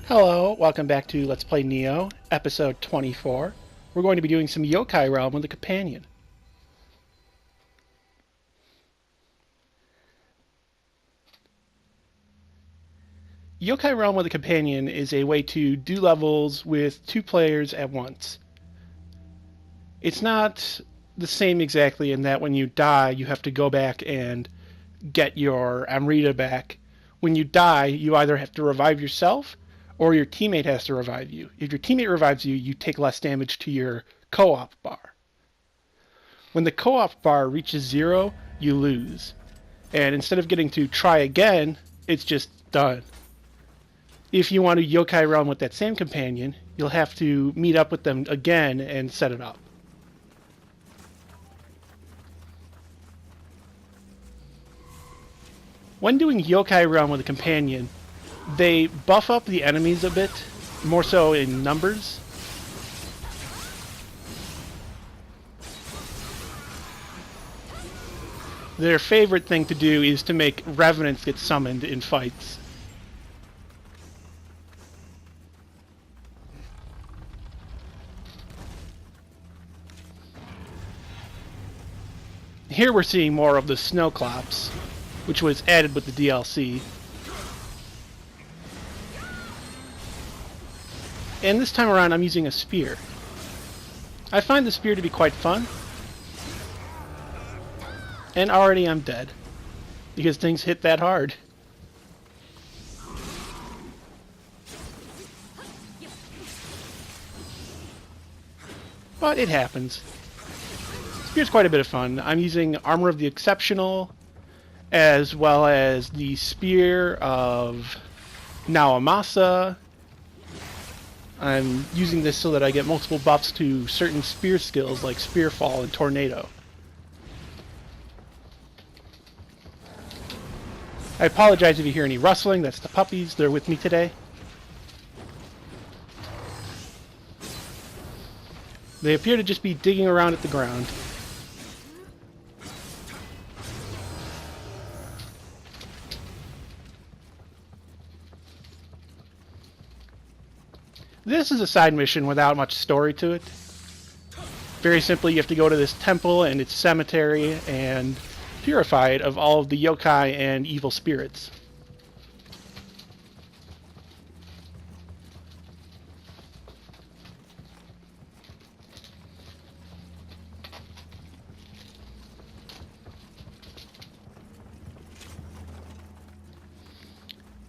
Hello, welcome back to Let's Play Nioh, episode 24. We're going to be doing some Yokai Realm with a companion. Yokai Realm with a companion is a way to do levels with two players at once. It's not the same exactly in that when you die, you have to go back and get your Amrita back. When you die, you either have to revive yourself or your teammate has to revive you. If your teammate revives you, you take less damage to your co-op bar. When the co-op bar reaches 0, you lose. And instead of getting to try again, it's just done. If you want to Yokai Realm with that same companion, you'll have to meet up with them again and set it up. When doing Yokai Realm with a companion, they buff up the enemies a bit, more so in numbers. Their favorite thing to do is to make revenants get summoned in fights. Here we're seeing more of the Snowclops, which was added with the DLC. And this time around I'm using a spear. I find the spear to be quite fun. And already I'm dead, because things hit that hard. But it happens. Spear's quite a bit of fun. I'm using Armor of the Exceptional, as well as the Spear of Naomasa. I'm using this so that I get multiple buffs to certain spear skills like Spearfall and Tornado. I apologize if you hear any rustling. That's the puppies. They're with me today. They appear to just be digging around at the ground. This is a side mission without much story to it. Very simply, you have to go to this temple and its cemetery and purify it of all of the yokai and evil spirits.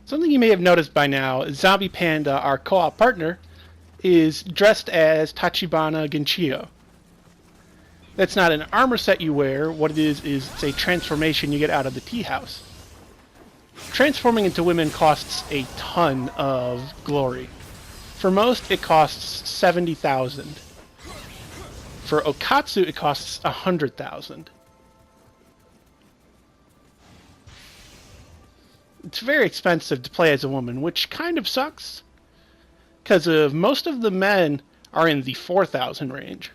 Something you may have noticed by now, Zombie Panda, our co-op partner, is dressed as Tachibana Genchio. That's not an armor set you wear. What it is it's a transformation you get out of the tea house. Transforming into women costs a ton of glory. For most, it costs 70,000. For Okatsu, it costs 100,000. It's very expensive to play as a woman, which kind of sucks, because most of the men are in the 4,000 range.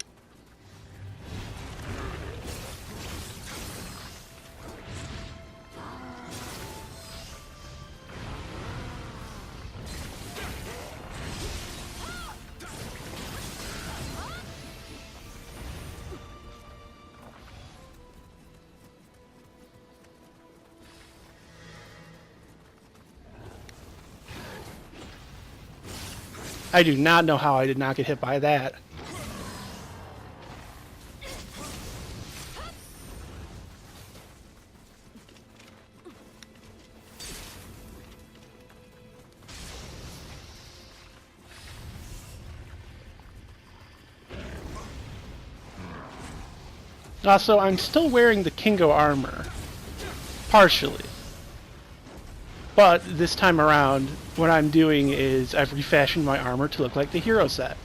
I do not know how I did not get hit by that. Also, I'm still wearing the Kingo armor. Partially. But this time around, what I'm doing is I've refashioned my armor to look like the hero set.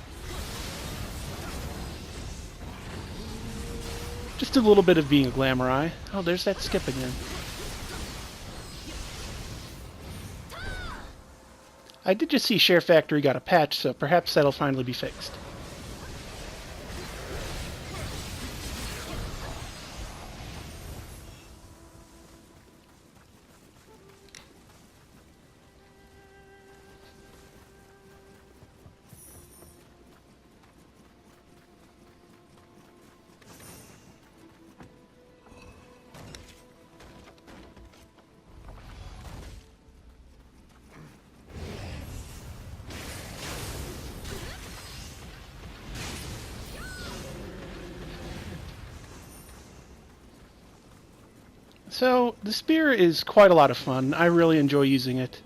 Just a little bit of being a glamour eye. Oh, there's that skip again. I did just see Share Factory got a patch, so perhaps that'll finally be fixed. So, the spear is quite a lot of fun. I really enjoy using it.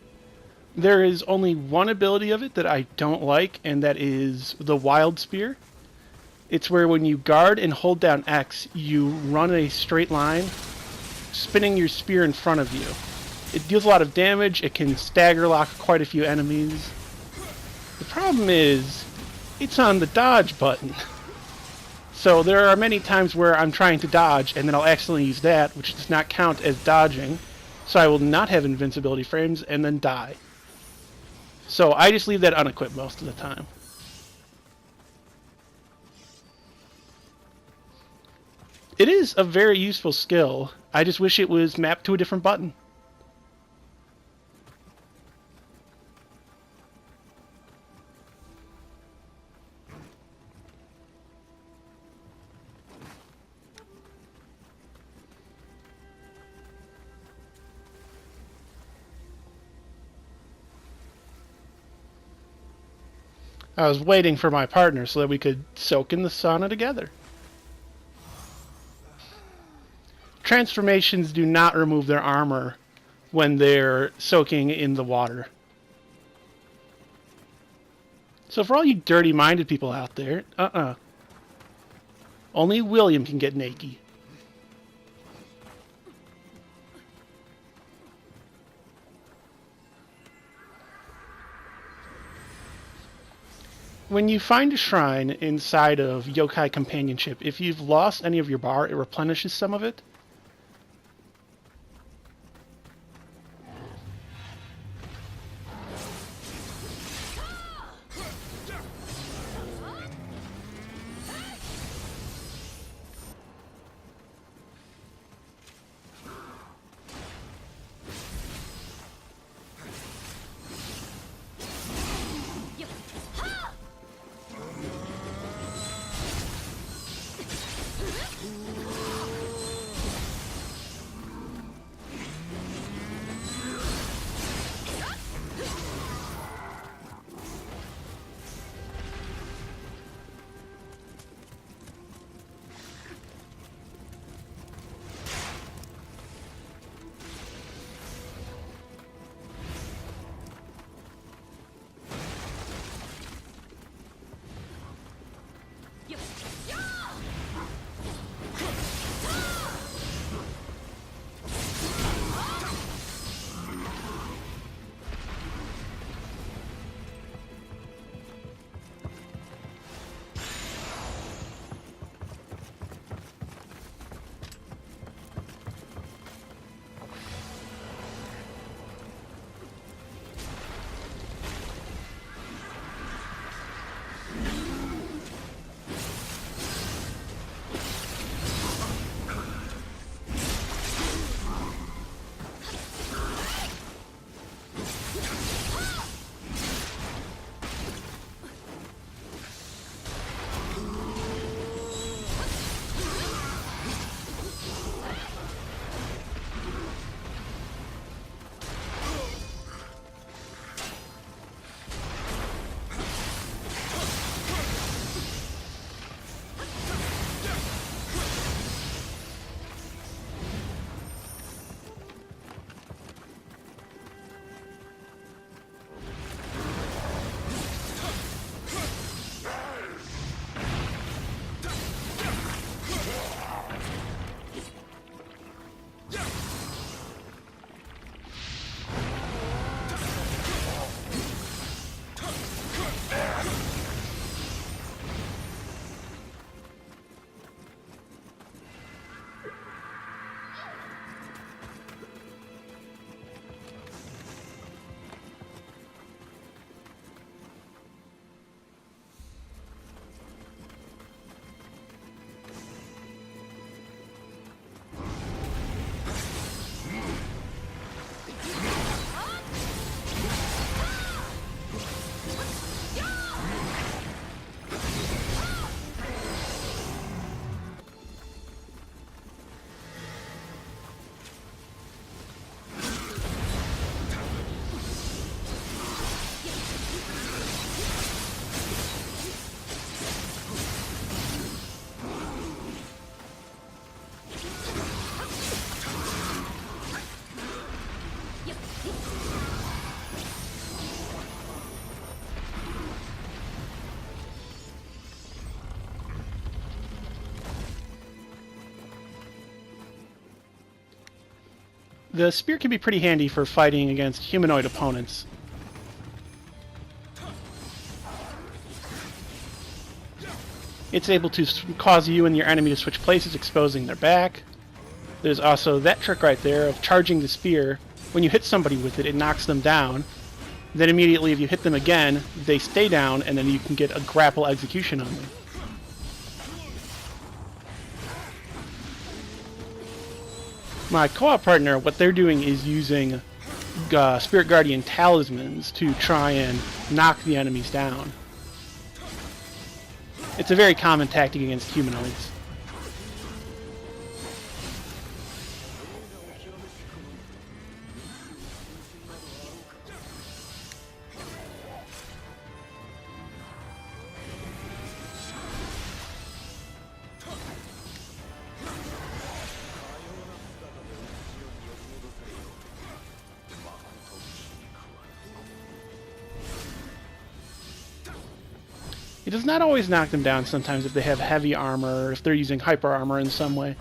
There is only one ability of it that I don't like, and that is the Wild Spear. It's where when you guard and hold down X, you run a straight line, spinning your spear in front of you. It deals a lot of damage, it can stagger lock quite a few enemies. The problem is, it's on the dodge button. So there are many times where I'm trying to dodge, and then I'll accidentally use that, which does not count as dodging. So I will not have invincibility frames, and then die. So I just leave that unequipped most of the time. It is a very useful skill. I just wish it was mapped to a different button. I was waiting for my partner so that we could soak in the sauna together. Transformations do not remove their armor when they're soaking in the water. So for all you dirty-minded people out there, only William can get naked. When you find a shrine inside of Yokai Companionship, if you've lost any of your bar, it replenishes some of it. The spear can be pretty handy for fighting against humanoid opponents. It's able to cause you and your enemy to switch places, exposing their back. There's also that trick right there of charging the spear. When you hit somebody with it, it knocks them down. Then immediately if you hit them again, they stay down, and then you can get a grapple execution on them. My co-op partner, what they're doing is using Spirit Guardian talismans to try and knock the enemies down. It's a very common tactic against humanoids. It does not always knock them down sometimes if they have heavy armor, or if they're using hyper armor in some way.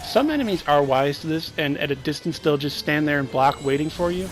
Some enemies are wise to this, and at a distance they'll just stand there and block, waiting for you.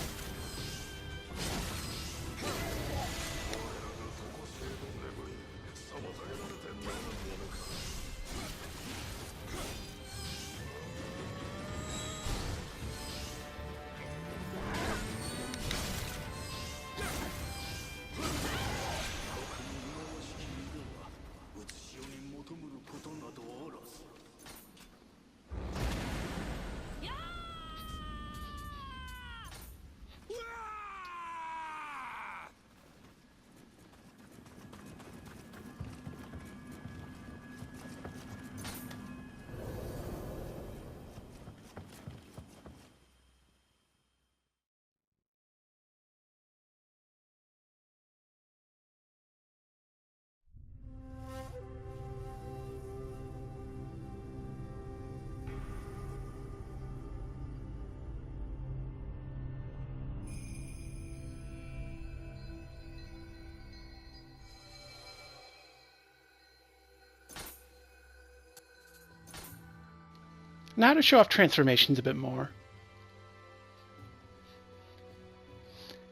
Now to show off transformations a bit more.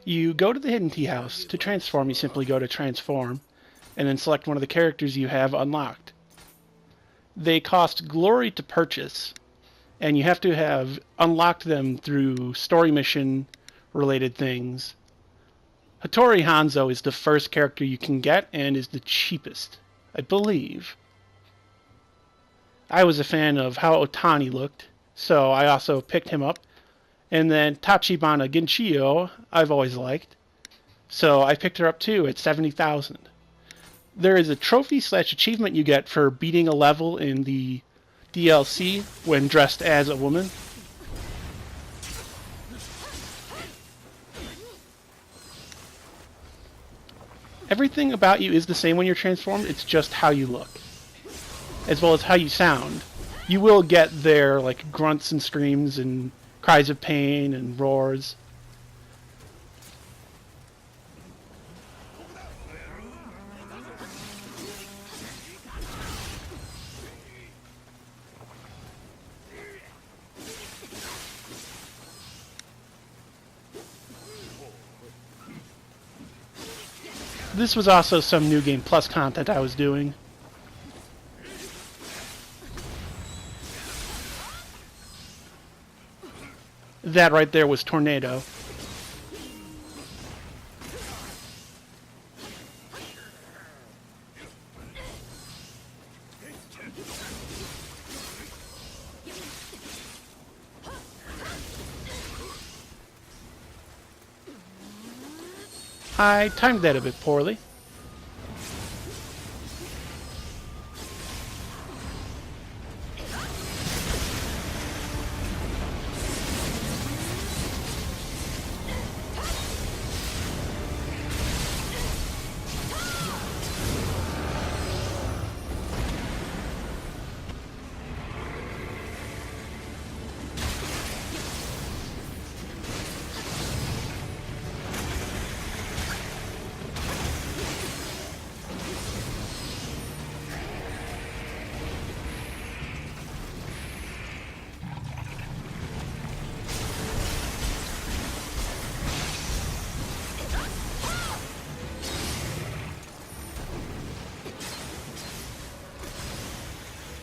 You go to the Hidden Tea House. To transform, you simply go to Transform, and then select one of the characters you have unlocked. They cost glory to purchase, and you have to have unlocked them through story mission related things. Hattori Hanzo is the first character you can get, and is the cheapest, I believe. I was a fan of how Otani looked, so I also picked him up. And then Tachibana Ginchiyo, I've always liked, so I picked her up too at 70,000. There is a trophy/achievement you get for beating a level in the DLC when dressed as a woman. Everything about you is the same when you're transformed, it's just how you look, as well as how you sound. You will get their like grunts and screams and cries of pain and roars. This was also some New Game Plus content I was doing. That right there was Tornado. I timed that a bit poorly.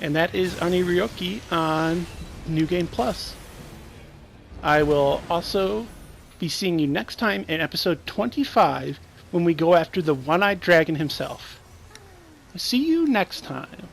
And that is Oniryoki on New Game Plus. I will also be seeing you next time in episode 25 when we go after the one-eyed dragon himself. See you next time.